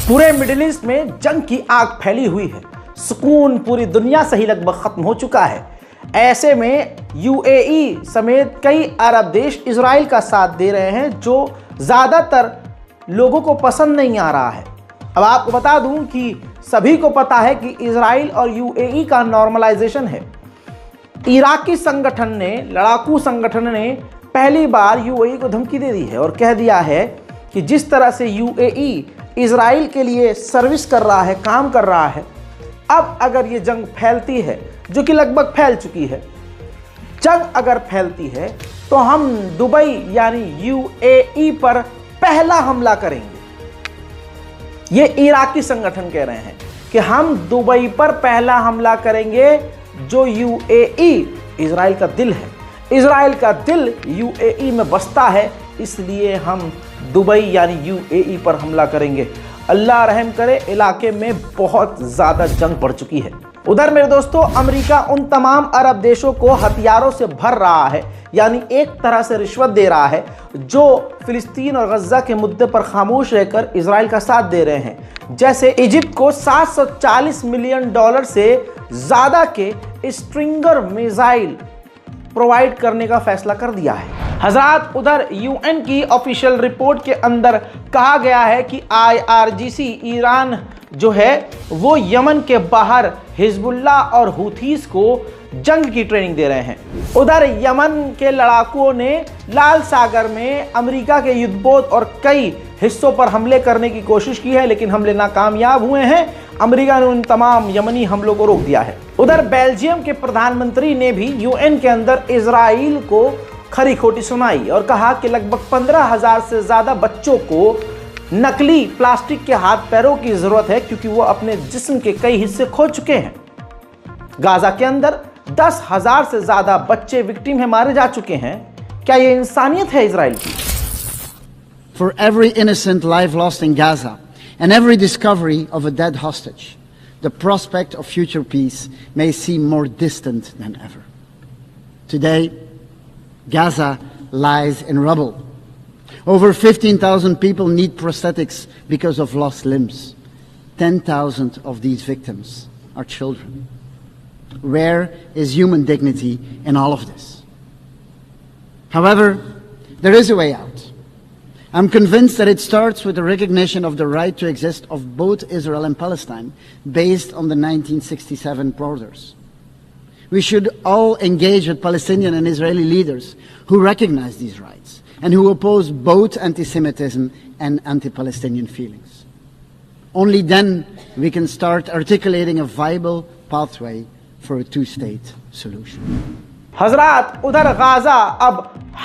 पूरे middle east में जंग की आग फैली हुई है। सुकून पूरी दुनिया से ही लगभग खत्म हो चुका है। ऐसे में यूएई समेत कई अरब देश इजराइल का साथ दे रहे हैं, जो ज़्यादातर लोगों को पसंद नहीं आ रहा है। अब आपको बता दूं कि सभी को पता है कि इजराइल और यूएई का नॉर्मलाइजेशन है। इराकी संगठन ने, लड़ाकू संगठन ने पहली बार यूएई को धमकी दे दी है और कह दिया है कि जिस तरह से यूएई इजराइल के लिए सर्विस कर रहा है, काम कर रहा है, अब अगर ये जंग फैलती है, जो कि लगभग फैल चुकी है, जंग अगर फैलती है तो हम दुबई यानी यूएई पर पहला हमला करेंगे। ये इराकी संगठन कह रहे हैं कि हम दुबई पर पहला हमला करेंगे, जो यूएई इजराइल का दिल है। इजराइल का दिल यूएई में बसता है, इसलिए हम दुबई यानी यूएई पर हमला करेंगे। अल्लाह रहम करे, इलाके में बहुत ज़्यादा जंग बढ़ चुकी है। उधर मेरे दोस्तों, अमेरिका उन तमाम अरब देशों को हथियारों से भर रहा है, यानी एक तरह से रिश्वत दे रहा है, जो फिलिस्तीन और गजा के मुद्दे पर खामोश रहकर इजराइल का साथ दे रहे हैं। जैसे इजिप्ट को $740 मिलियन से ज़्यादा के स्ट्रिंगर मिसाइल प्रोवाइड करने का फैसला कर दिया है। हजरात, उधर यूएन की ऑफिशियल रिपोर्ट के अंदर कहा गया है कि आईआरजीसी ईरान जो है वो यमन के बाहर हिजबुल्लाह और हुथीस को जंग की ट्रेनिंग दे रहे हैं। उधर यमन के लड़ाकुओं ने लाल सागर में अमेरिका के युद्धपोत और कई हिस्सों पर हमले करने की कोशिश की है, लेकिन हमले नाकामयाब हुए हैं। अमेरिका ने उन तमाम यमनी हमलों को रोक दिया है। उधर बेल्जियम के प्रधानमंत्री ने भी यूएन के अंदर इजराइल को खरी खोटी सुनाई और कहा कि लगभग 15,000 से ज़्यादा बच्चों को नकली प्लास्टिक के हाथ पैरों की ज़रूरत है, क्योंकि वो अपने जिस्म के कई हिस्से खो चुके हैं। गाजा के अंदर 10,000 से ज़्यादा बच्चे विक्टिम है, मारे जा चुके हैं। क्या ये इंसानियत है इजराइल की? For every innocent life lost in Gaza and every discovery of a dead hostage, the prospect of future peace may seem more distant than ever. Today, Gaza lies in rubble. Over 15,000 people need prosthetics because of lost limbs. 10,000 of these victims are children. Where is human dignity in all of this? However, there is a way out. I'm convinced that it starts with the recognition of the right to exist of both Israel and Palestine based on the 1967 borders. We should all engage with Palestinian and Israeli leaders who recognize these rights and who oppose both anti-Semitism and anti-Palestinian feelings. Only then we can start articulating a viable pathway for a two-state solution. हजरात, उधर Gaza अब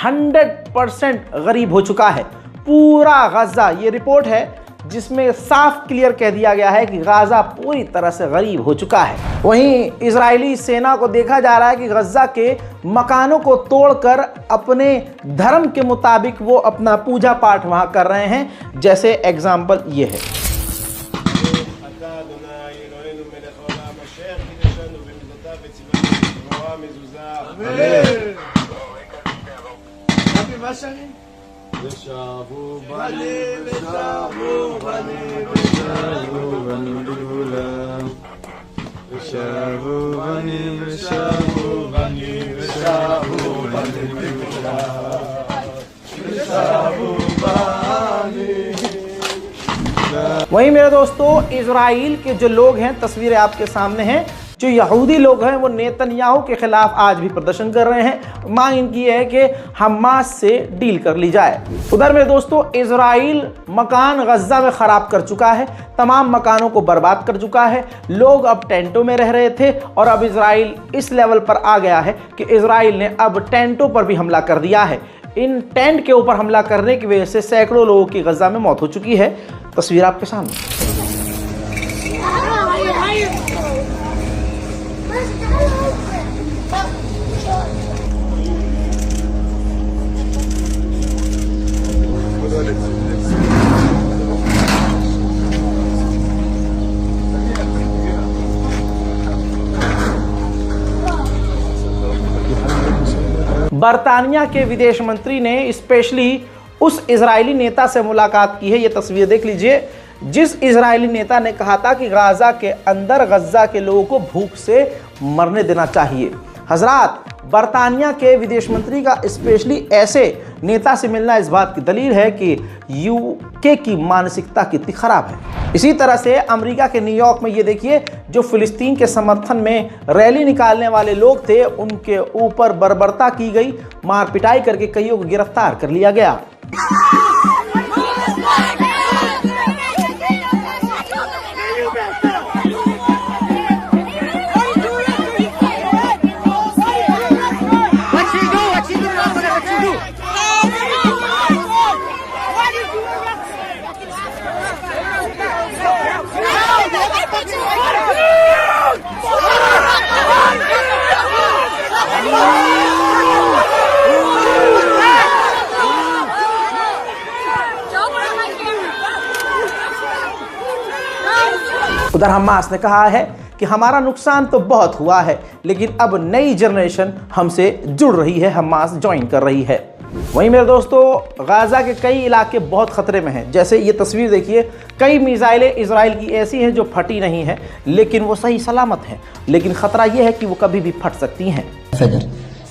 100% गरीब हो चुका है। पूरा Gaza, ये report है जिसमें साफ क्लियर कह दिया गया है कि गाजा पूरी तरह से गरीब हो चुका है। वहीं इजरायली सेना को देखा जा रहा है कि गजा के मकानों को तोड़कर अपने धर्म के मुताबिक वो अपना पूजा पाठ वहां कर रहे हैं। जैसे एग्जाम्पल ये है। वहीं मेरे दोस्तों, इजराइल के जो लोग हैं, तस्वीरें आपके सामने हैं, जो यहूदी लोग हैं वो नेतन्याहू के खिलाफ आज भी प्रदर्शन कर रहे हैं। मांग इनकी है कि हमास से डील कर ली जाए। उधर मेरे दोस्तों, इजराइल मकान गजा में ख़राब कर चुका है, तमाम मकानों को बर्बाद कर चुका है। लोग अब टेंटों में रह रहे थे और अब इजराइल इस लेवल पर आ गया है कि इजराइल ने अब टेंटों पर भी हमला कर दिया है। इन टेंट के ऊपर हमला करने की वजह से सैकड़ों लोगों की गजा में मौत हो चुकी है। तस्वीर आपके सामने। बरतानिया के विदेश मंत्री ने स्पेशली उस इजरायली नेता से मुलाकात की है। ये तस्वीर देख लीजिए जिस इजरायली नेता ने कहा था कि गाजा के अंदर गज्जा के लोगों को भूख से मरने देना चाहिए। हजरात, बरतानिया के विदेश मंत्री का स्पेशली ऐसे नेता से मिलना इस बात की दलील है कि यूके की मानसिकता कितनी खराब है। इसी तरह से अमेरिका के न्यूयॉर्क में ये देखिए, जो फिलिस्तीन के समर्थन में रैली निकालने वाले लोग थे उनके ऊपर बर्बरता की गई, मार पिटाई करके कईयों को गिरफ्तार कर लिया गया। उधर हमास ने कहा है कि हमारा नुकसान तो बहुत हुआ है, लेकिन अब नई जनरेशन हमसे जुड़ रही है, हमास ज्वाइन कर रही है। वहीं मेरे दोस्तों, गाजा के कई इलाके बहुत खतरे में हैं। जैसे ये तस्वीर देखिए, कई मिसाइलें इजराइल की ऐसी हैं जो फटी नहीं है, लेकिन वो सही सलामत हैं, लेकिन खतरा ये है कि वो कभी भी फट सकती हैं।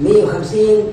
150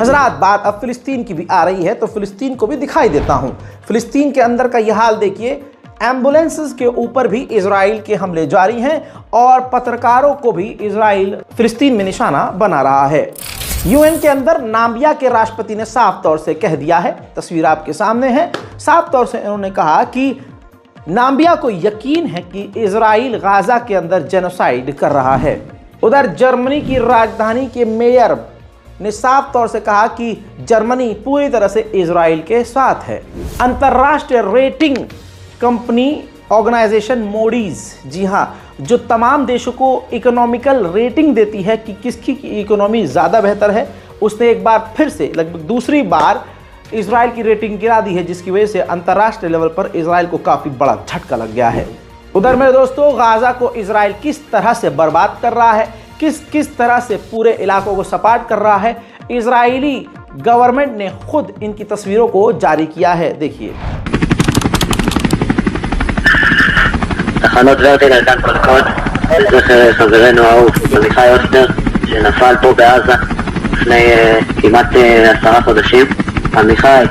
हजरात, बात अब फिलिस्तीन की भी आ रही है तो फिलिस्तीन को भी दिखाई देता हूँ। फिलिस्तीन के अंदर का यह हाल देखिए, एम्बुलेंसेस के ऊपर भी इजराइल के हमले जारी हैं और पत्रकारों को भी इजराइल फिलिस्तीन में निशाना बना रहा है। यूएन के अंदर नाम्बिया के राष्ट्रपति ने साफ तौर से कह दिया है, तस्वीर आपके सामने है, साफ तौर से उन्होंने कहा कि नाम्बिया को यकीन है कि इजराइल गाजा के अंदर जेनोसाइड कर रहा है। उधर जर्मनी की राजधानी के मेयर ने साफ तौर से कहा कि जर्मनी पूरी तरह से इजराइल के साथ है। अंतर्राष्ट्रीय रेटिंग कंपनी ऑर्गेनाइजेशन मोडीज, जी हाँ, जो तमाम देशों को इकोनॉमिकल रेटिंग देती है कि किसकी इकोनॉमी ज़्यादा बेहतर है, उसने एक बार फिर से लगभग दूसरी बार इजराइल की रेटिंग गिरा दी है, जिसकी वजह से अंतर्राष्ट्रीय लेवल पर इजराइल को काफ़ी बड़ा झटका लग गया है। उधर मेरे दोस्तों, गाजा को इजराइल किस तरह से बर्बाद कर रहा है, किस तरह से पूरे इलाकों को सपाट कर रहा है, इजरायली गवर्नमेंट ने खुद इनकी तस्वीरों को जारी किया है। देखिए, תחנות ורטל עדיין פרקות לזכר חברנו האהוב עמיחי אוסטר שנפל פה בעזה לפני כמעט 10 חודשים. עמיחי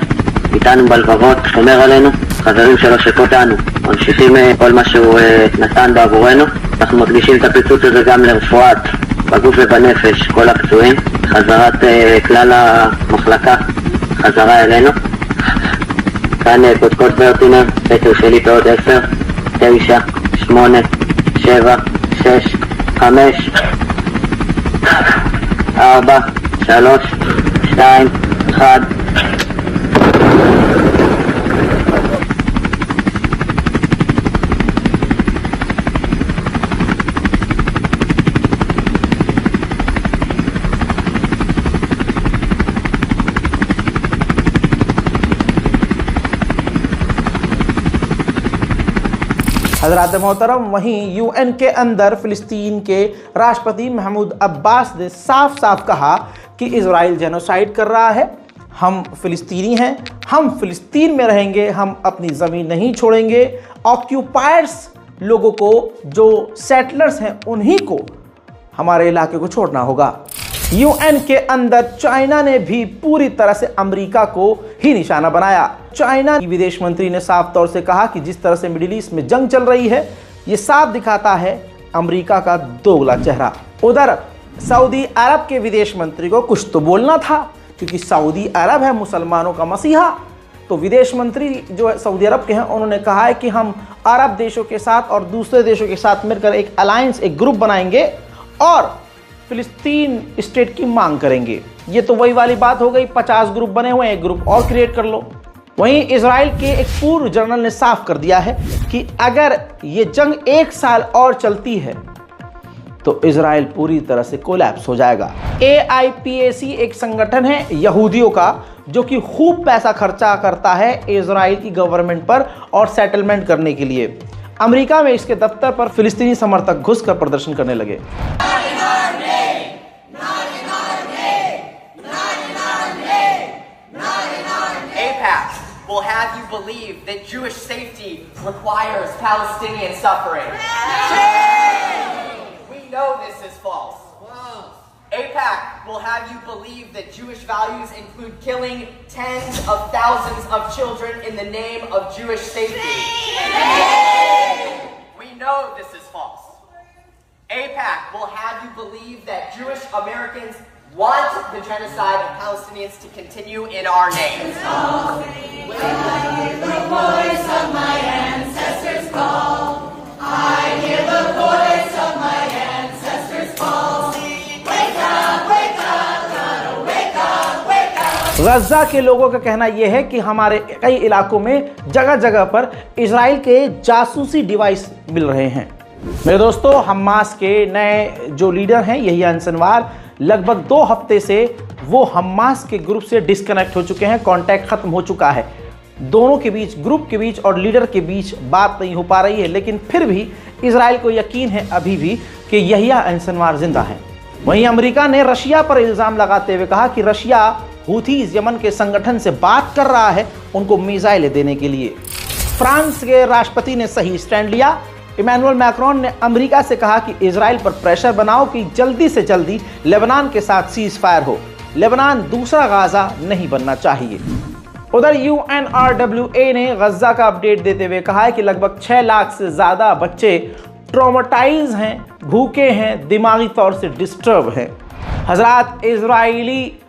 איתנו בלבבות, שומר עלינו, חברים שלו שפה איתנו, ממשיכים כל מה שהוא נתן בעבורנו. אנחנו מקדישים את הפיצוץ הזה גם לרפואת בגוף ובנפש כל הפצועים, חזרת כלל המחלקה חזרה אלינו. כאן קודקוד ורטינר, סקר שלי בעוד 10, 9, 8, 7, 6, 5, 4, 3, 2, 1. हजरात मोहतरम, वहीं यूएन के अंदर फिलिस्तीन के राष्ट्रपति महमूद अब्बास ने साफ साफ कहा कि इजराइल जेनोसाइड कर रहा है। हम फिलिस्तीनी हैं, हम फिलिस्तीन में रहेंगे, हम अपनी ज़मीन नहीं छोड़ेंगे। ऑक्यूपायर्स लोगों को, जो सेटलर्स हैं, उन्हीं को हमारे इलाके को छोड़ना होगा। यूएन के अंदर चाइना ने भी पूरी तरह से अमेरिका को ही निशाना बनाया। चाइना की विदेश मंत्री ने साफ तौर से कहा कि जिस तरह से मिडिल ईस्ट में जंग चल रही है, ये साफ दिखाता है अमेरिका का दोगला चेहरा। उधर सऊदी अरब के विदेश मंत्री को कुछ तो बोलना था, क्योंकि सऊदी अरब है मुसलमानों का मसीहा। तो विदेश मंत्री जो सऊदी अरब के हैं, उन्होंने कहा है कि हम अरब देशों के साथ और दूसरे देशों के साथ मिलकर एक अलायंस, एक ग्रुप बनाएंगे और फिलिस्तीन स्टेट की मांग करेंगे। ये तो वही वाली बात हो गई, 50 ग्रुप बने हुए हैं, एक ग्रुप और क्रिएट कर लो। वहीं इजराइल के एक पूर्व जनरल ने साफ कर दिया है कि अगर ये जंग 1 साल और चलती है तो इजराइल पूरी तरह से कोलैप्स हो जाएगा। AIPAC एक संगठन है यहूदियों का जो कि खूब पैसा खर्चा करता है इजराइल की गवर्नमेंट पर और सेटलमेंट करने के लिए। अमेरिका में इसके दफ्तर पर फिलिस्तीनी समर्थक घुसकर प्रदर्शन करने लगे। AIPAC will have you believe that Jewish safety requires Palestinian suffering. We know this is false. AIPAC will have you believe that Jewish values include killing tens of thousands of children in the name of Jewish safety. We know this is false. AIPAC will have you believe that Jewish Americans want the genocide of Palestinians to continue in our name. गजा के लोगों का कहना यह है कि हमारे कई इलाकों में जगह जगह पर इजराइल के जासूसी डिवाइस मिल रहे हैं। मेरे दोस्तों, हमास के नए जो लीडर हैं यहिया सिनवार लगभग 2 हफ्ते से वो हमास के ग्रुप से डिस्कनेक्ट हो चुके हैं, कांटेक्ट खत्म हो चुका है। दोनों के बीच, ग्रुप के बीच और लीडर के बीच बात नहीं हो पा रही है, लेकिन फिर भी इजराइल को यकीन है अभी भी कि यहिया सिनवार जिंदा है। वहीं अमेरिका ने रशिया पर इल्जाम लगाते हुए कहा कि रशिया हूथीज यमन के संगठन से बात कर रहा है उनको मिसाइलें देने के लिए। फ्रांस के राष्ट्रपति ने सही स्टैंड लिया। इमैनुअल मैक्रोन ने अमेरिका से कहा कि इजराइल पर प्रेशर बनाओ कि जल्दी से जल्दी लेबनान के साथ सीज फायर हो। लेबनान दूसरा गाजा नहीं बनना चाहिए। उधर UNRWA ने गजा का अपडेट देते हुए कहा है कि लगभग 6 लाख से ज्यादा बच्चे ट्रॉमेटाइज हैं, भूखे हैं, दिमागी तौर से डिस्टर्ब हैं। हजरात, इजरायली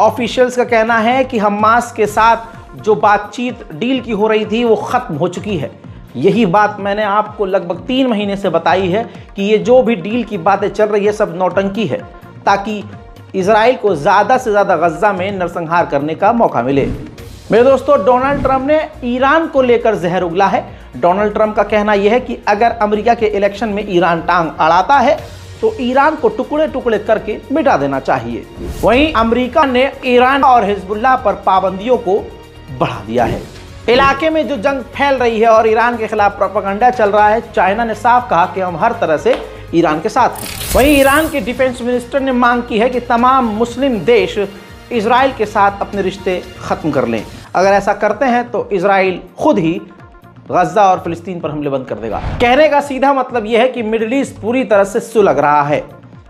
ऑफिशियल्स का कहना है कि हमास के साथ जो बातचीत डील की हो रही थी वो खत्म हो चुकी है। यही बात मैंने आपको लगभग 3 महीने से बताई है कि ये जो भी डील की बातें चल रही है सब नौटंकी है, ताकि इजराइल को ज़्यादा से ज़्यादा गजा में नरसंहार करने का मौका मिले। मेरे दोस्तों, डोनाल्ड ट्रंप ने ईरान को लेकर जहर उगला है। डोनाल्ड ट्रंप का कहना यह है कि अगर अमेरिका के इलेक्शन में ईरान टांग अड़ाता है तो ईरान को टुकड़े टुकड़े करके मिटा देना चाहिए। वहीं अमेरिका ने ईरान और हिजबुल्लाह पर पाबंदियों को बढ़ा दिया है। इलाके में जो जंग फैल रही है और ईरान के खिलाफ प्रोपेगेंडा चल रहा है, चाइना ने साफ कहा कि हम हर तरह से ईरान के साथ हैं। वहीं ईरान के डिफेंस मिनिस्टर ने मांग की है कि तमाम मुस्लिम देश इजराइल के साथ अपने रिश्ते खत्म कर लें। अगर ऐसा करते हैं तो इजराइल खुद ही गजा और फिलिस्तीन पर हमले बंद कर देगा। कहने का सीधा मतलब यह है कि मिडिल ईस्ट पूरी तरह से सुलग रहा है।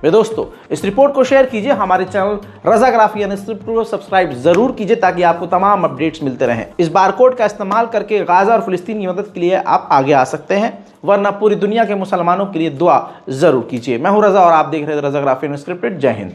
मेरे दोस्तों, इस रिपोर्ट को शेयर कीजिए, हमारे चैनल रज़ाग्राफी को सब्सक्राइब जरूर कीजिए ताकि आपको तमाम अपडेट्स मिलते रहें। इस बारकोड का इस्तेमाल करके गाजा और फिलिस्तीन की मदद के लिए आप आगे आ सकते हैं, वरना पूरी दुनिया के मुसलमानों के लिए दुआ जरूर कीजिए। मैं हूं रज़ा और आप देख रहे हैं रज़ाग्राफी अनस्क्रिप्टेड। जय हिंद।